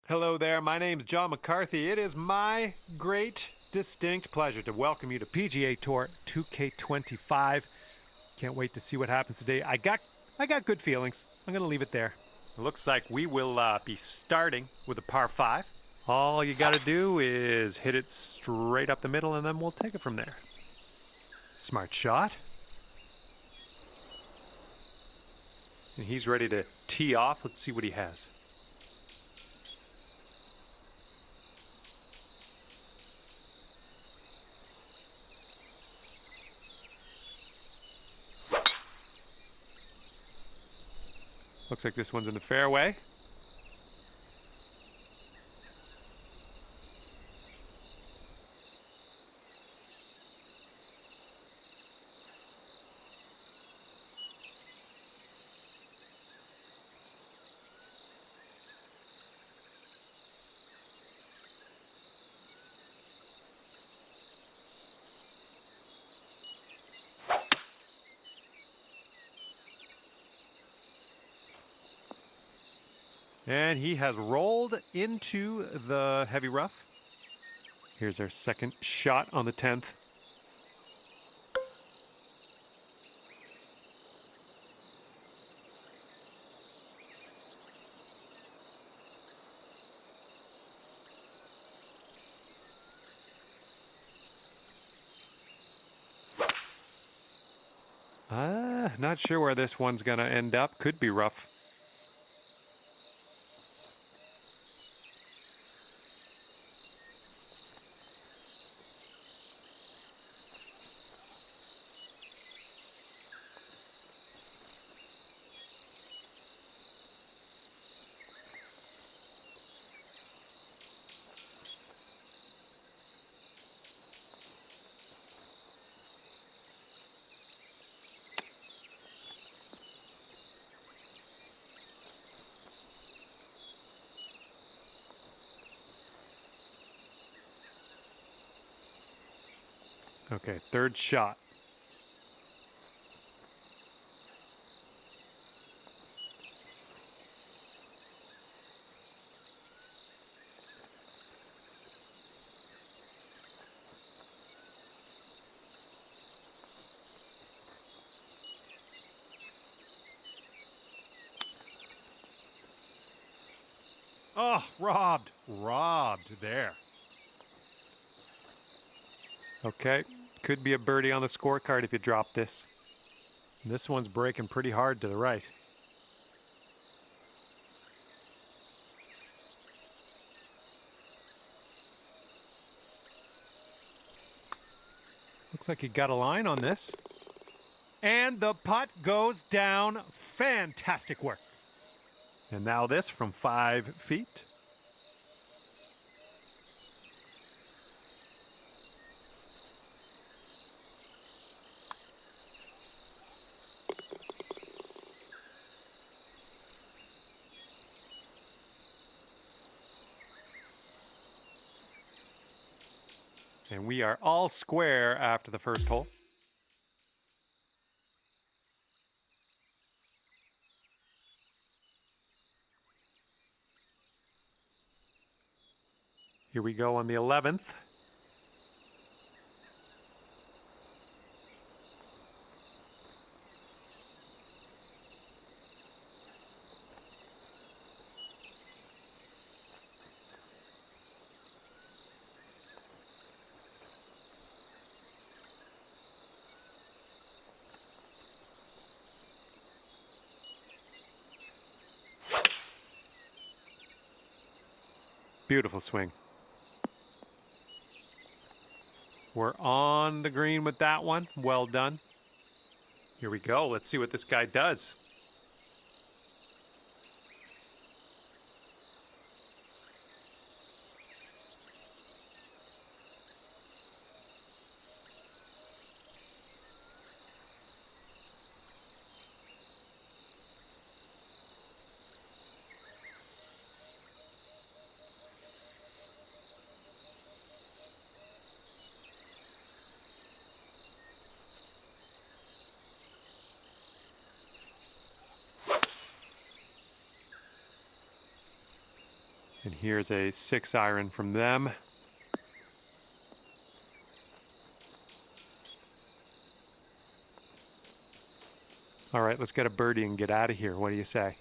Hello there, my name's John McCarthy. It is my great, distinct pleasure to welcome you to PGA Tour 2K25. Can't wait to see what happens today. I got good feelings. I'm going to leave it there. It looks like we will be starting with a par 5. All you got to do is hit it straight up the middle and then we'll take it from there. Smart shot. And he's ready to tee off. Let's see what he has. Looks like this one's in the fairway. And he has rolled into the heavy rough. Here's our second shot on the 10th. Not sure where this one's gonna end up. Could be rough. Okay, third shot. Oh, robbed there. Okay, could be a birdie on the scorecard if you drop this. This one's breaking pretty hard to the right. Looks like he got a line on this. And the putt goes down. Fantastic work. And now this from 5 feet. And we are all square after the first hole. Here we go on the 11th. Beautiful swing. We're on the green with that one. Well done. Here we go. Let's see what this guy does. And here's a 6-iron from them. All right, let's get a birdie and get out of here. What do you say?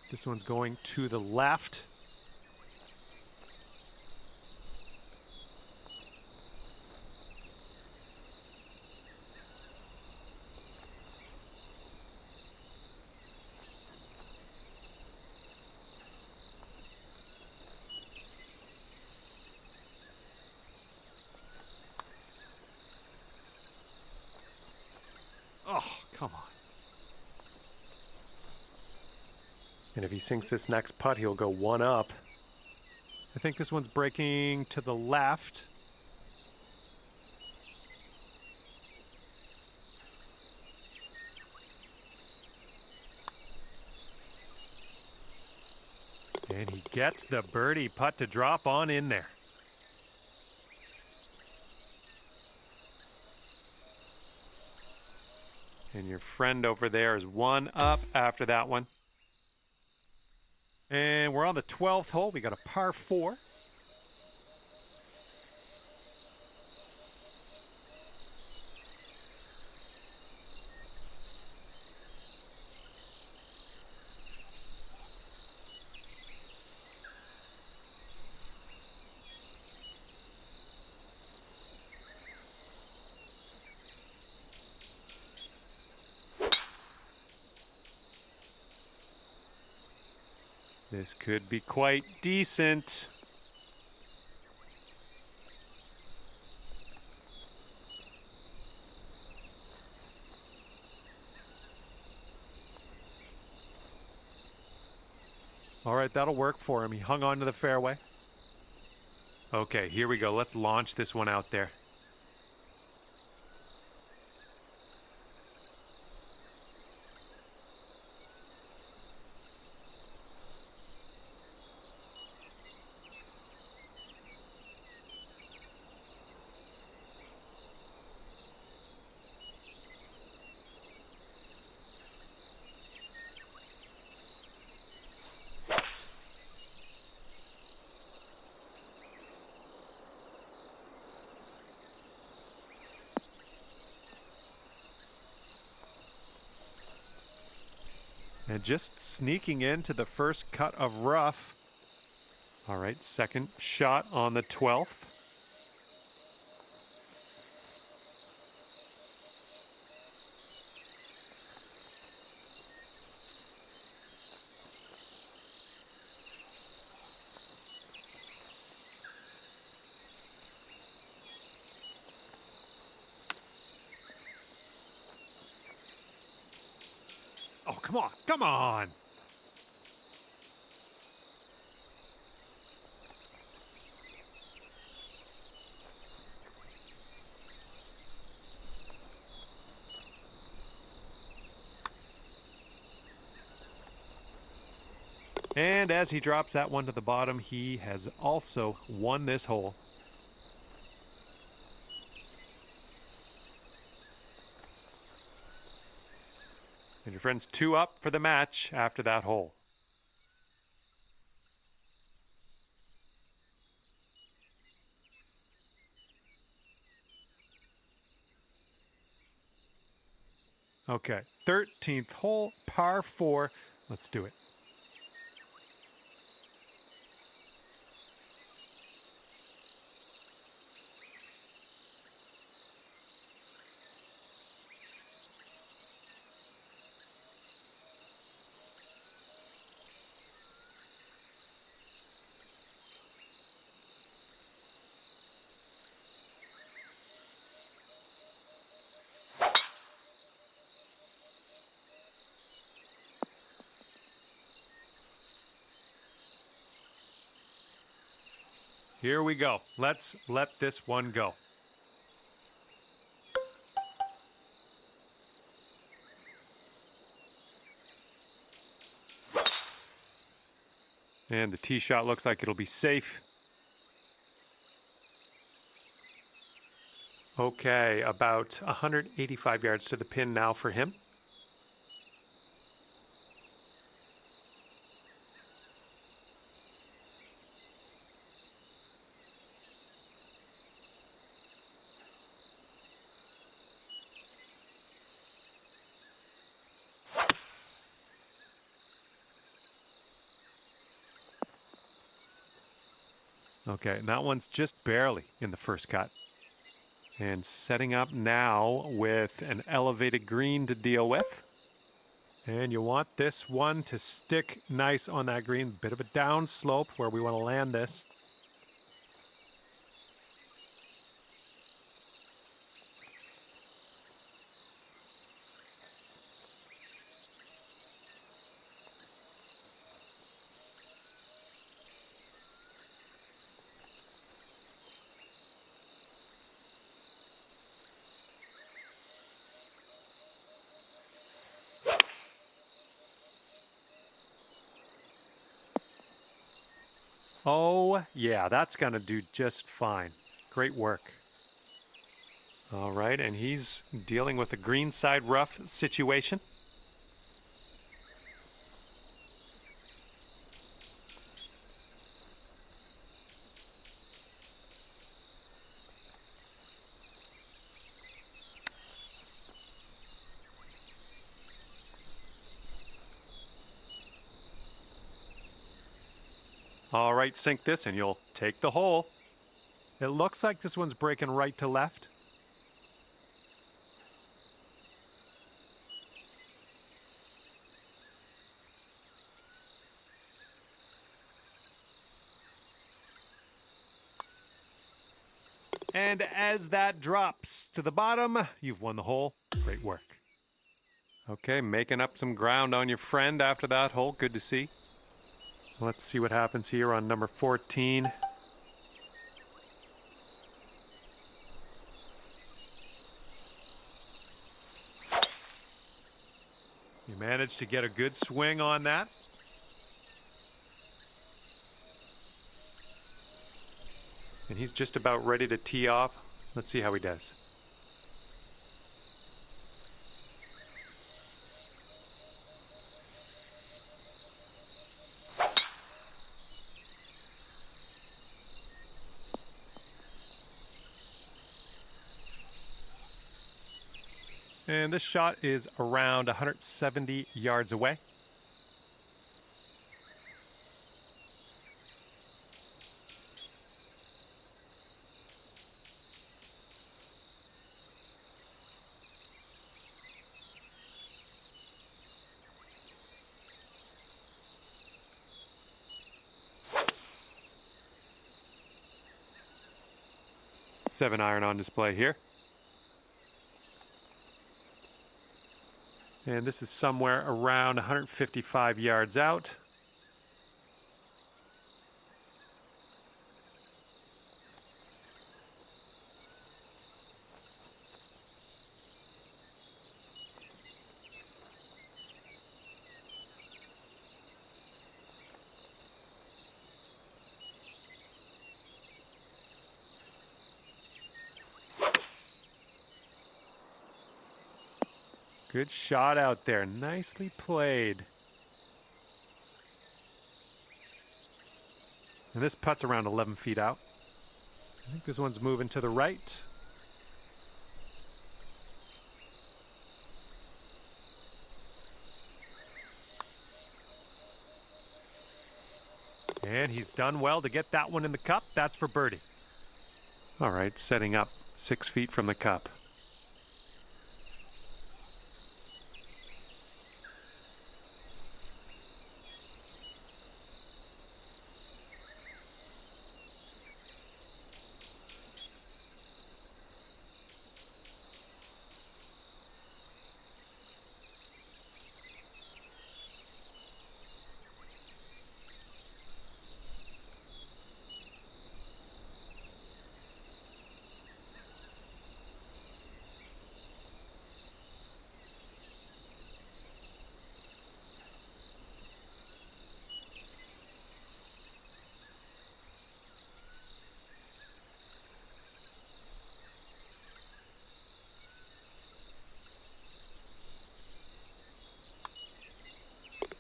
This one's going to the left. Oh, come on. And if he sinks this next putt, he'll go one up. I think this one's breaking to the left. And he gets the birdie putt to drop on in there. And your friend over there is one up after that one. And we're on the 12th hole. We got a par 4. This could be quite decent. All right, that'll work for him. He hung on to the fairway. Okay, here we go. Let's launch this one out there. And just sneaking into the first cut of rough. All right, second shot on the 12th. Oh, come on, come on. And as he drops that one to the bottom, he has also won this hole. And your friend's 2 up for the match after that hole. Okay, 13th hole, par 4. Let's do it. Here we go. Let's let this one go. And the tee shot looks like it'll be safe. Okay, about 185 yards to the pin now for him. Okay, and that one's just barely in the first cut. And setting up now with an elevated green to deal with. And you want this one to stick nice on that green. Bit of a down slope where we want to land this. Oh, yeah, that's going to do just fine. Great work. All right, and he's dealing with a green side rough situation. All right, sink this and you'll take the hole. It looks like this one's breaking right to left. And as that drops to the bottom, you've won the hole. Great work. Okay, making up some ground on your friend after that hole. Good to see. Let's see what happens here on number 14. You managed to get a good swing on that. And he's just about ready to tee off. Let's see how he does. And this shot is around 170 yards away. Seven iron on display here. And this is somewhere around 155 yards out. Good shot out there. Nicely played. And this putt's around 11 feet out. I think this one's moving to the right. And he's done well to get that one in the cup. That's for birdie. All right, setting up 6 feet from the cup.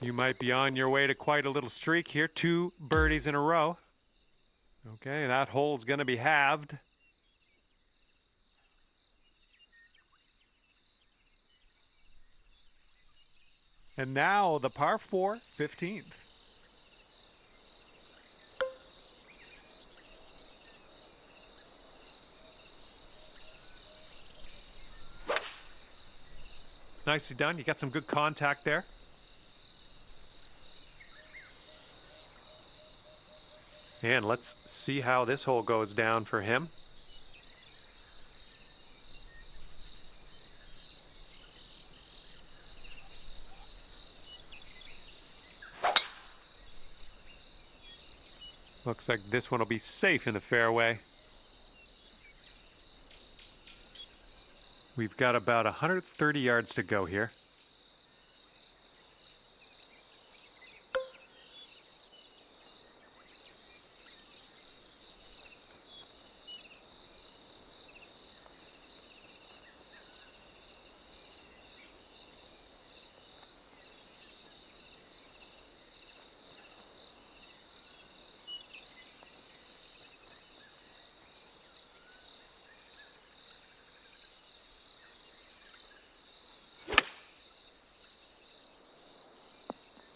You might be on your way to quite a little streak here. 2 birdies in a row. Okay, that hole's going to be halved. And now the par 4, 15th. Nicely done. You got some good contact there. And let's see how this hole goes down for him. Looks like this one will be safe in the fairway. We've got about 130 yards to go here.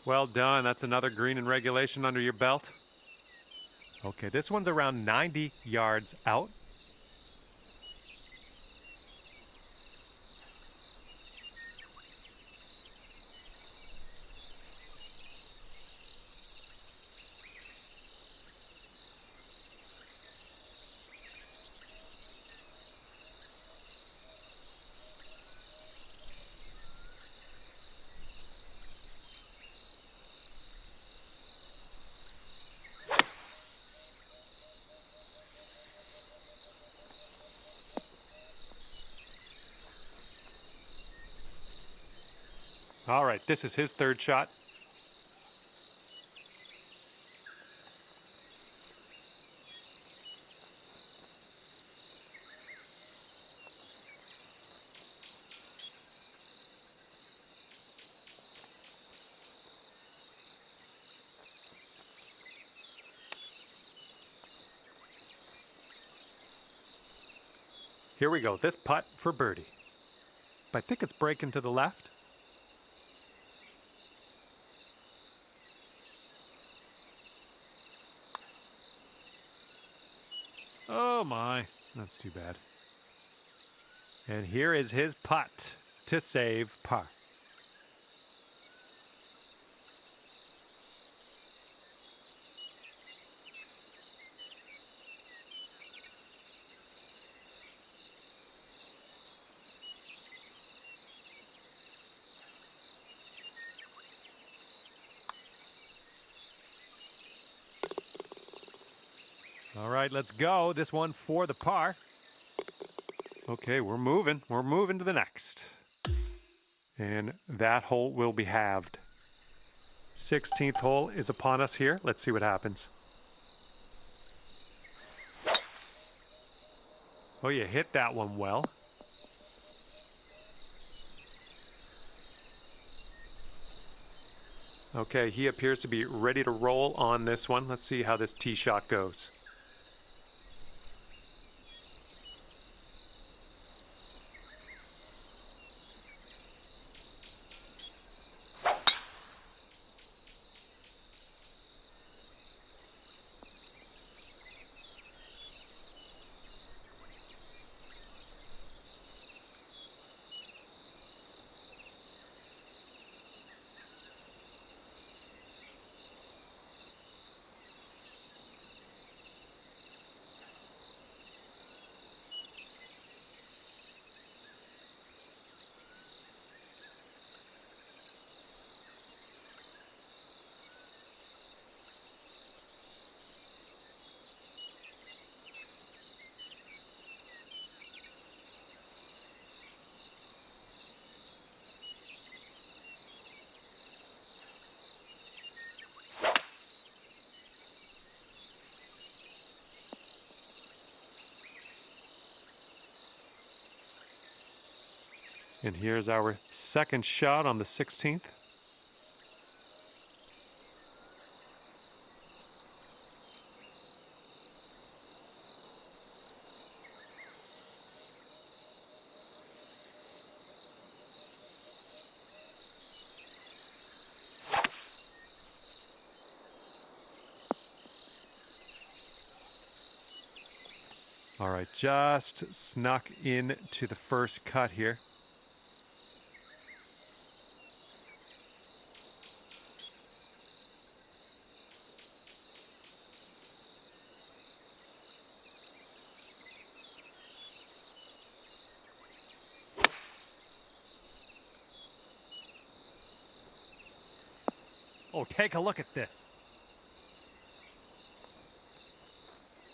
Well done. That's another green in regulation under your belt. Okay, this one's around 90 yards out. All right, this is his third shot. Here we go, this putt for birdie. I think it's breaking to the left. Oh my, that's too bad. And here is his putt to save par. All right, let's go. This one for the par. Okay, we're moving. We're moving to the next. And that hole will be halved. 16th hole is upon us here. Let's see what happens. Oh, you hit that one well. Okay, he appears to be ready to roll on this one. Let's see how this tee shot goes. And here's our second shot on the 16th. All right, just snuck into the first cut here. Oh, take a look at this.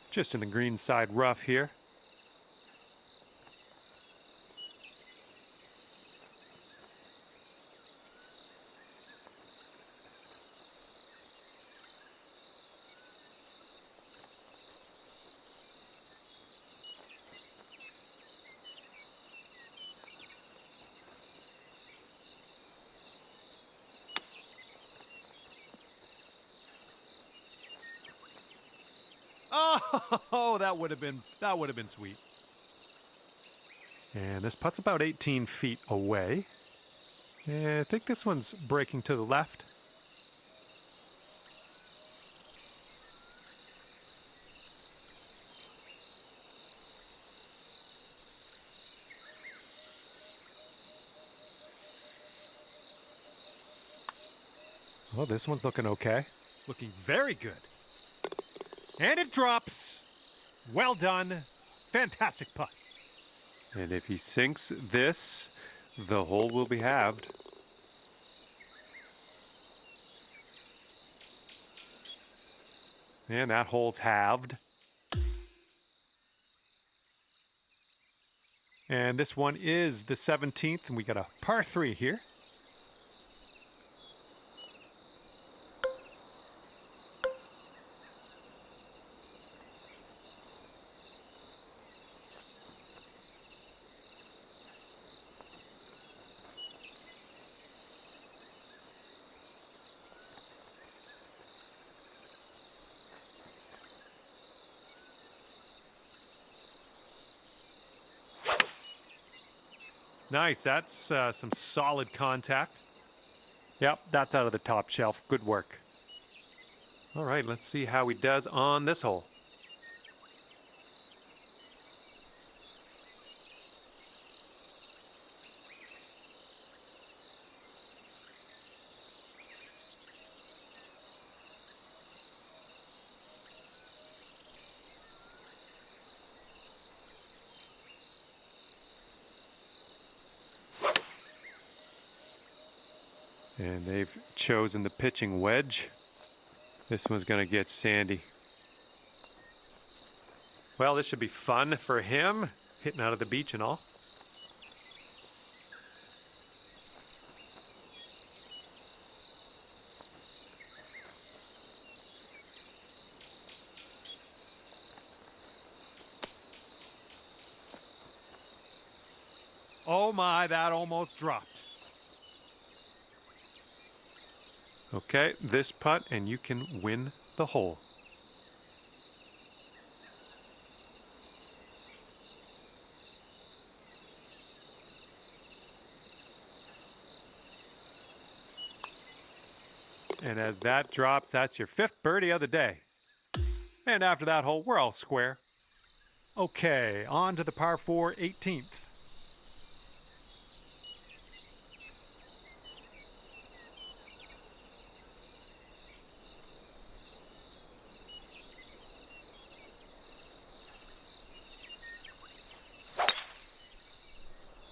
Just in the green side rough here. Oh, that would have been sweet. And this putt's about 18 feet away. And I think this one's breaking to the left. Oh, this one's looking okay. Looking very good. And it drops. Well done. Fantastic putt. And if he sinks this, the hole will be halved. And that hole's halved. And this one is the 17th, and we got a par 3 here. Nice, that's some solid contact. Yep, that's out of the top shelf. Good work. All right, let's see how he does on this hole. And they've chosen the pitching wedge. This one's going to get sandy. Well, this should be fun for him, hitting out of the beach and all. Oh my, that almost dropped. Okay, this putt and you can win the hole. And as that drops, that's your 5th birdie of the day. And after that hole, we're all square. Okay, on to the par 4 18th.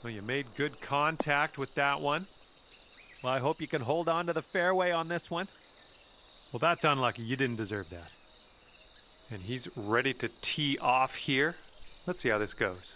Well, you made good contact with that one. Well, I hope you can hold on to the fairway on this one. Well, that's unlucky. You didn't deserve that. And he's ready to tee off here. Let's see how this goes.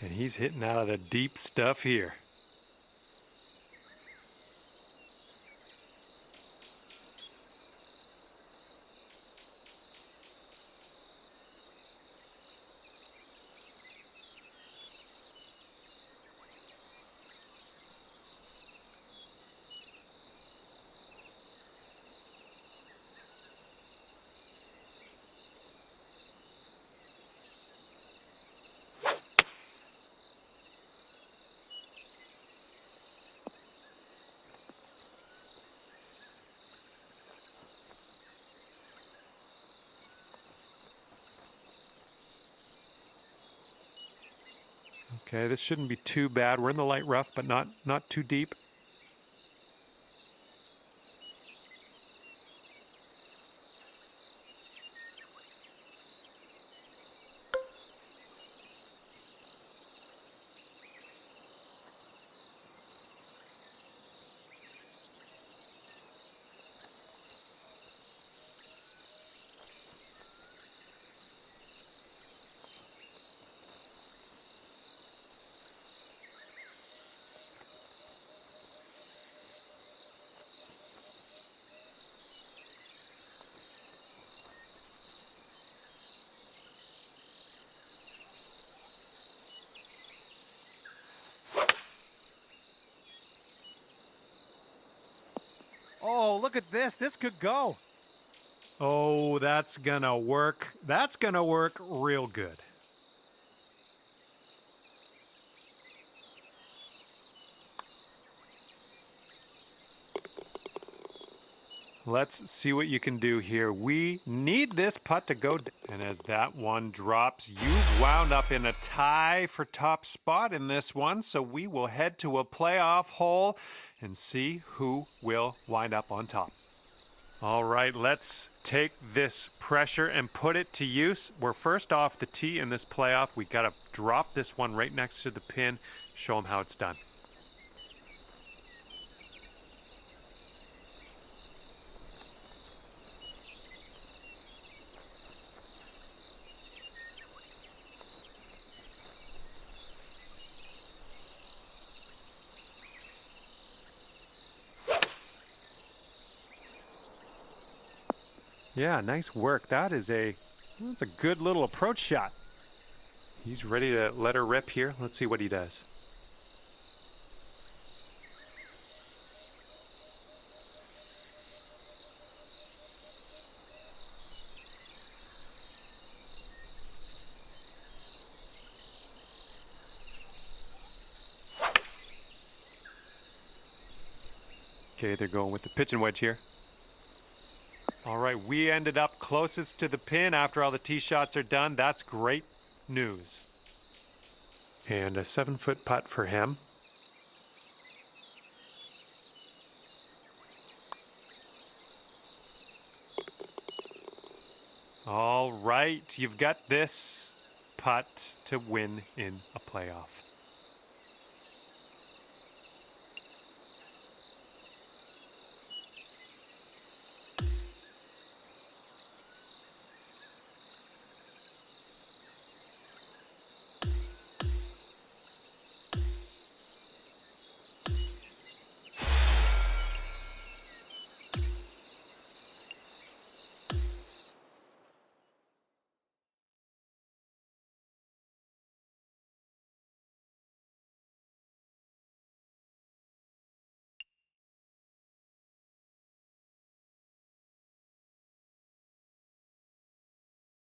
And he's hitting out of the deep stuff here. Okay, this shouldn't be too bad. We're in the light rough, but not too deep. Oh, look at this. This could go. Oh, that's gonna work. That's gonna work real good. Let's see what you can do here. We need this putt to go. And as that one drops, you've wound up in a tie for top spot in this one. So we will head to a playoff hole and see who will wind up on top. All right, let's take this pressure and put it to use. We're first off the tee in this playoff. We got to drop this one right next to the pin, show them how it's done. Yeah, nice work. That's a good little approach shot. He's ready to let her rip here. Let's see what he does. Okay, they're going with the pitching wedge here. All right, we ended up closest to the pin after all the tee shots are done. That's great news. And a 7-foot putt for him. All right, you've got this putt to win in a playoff.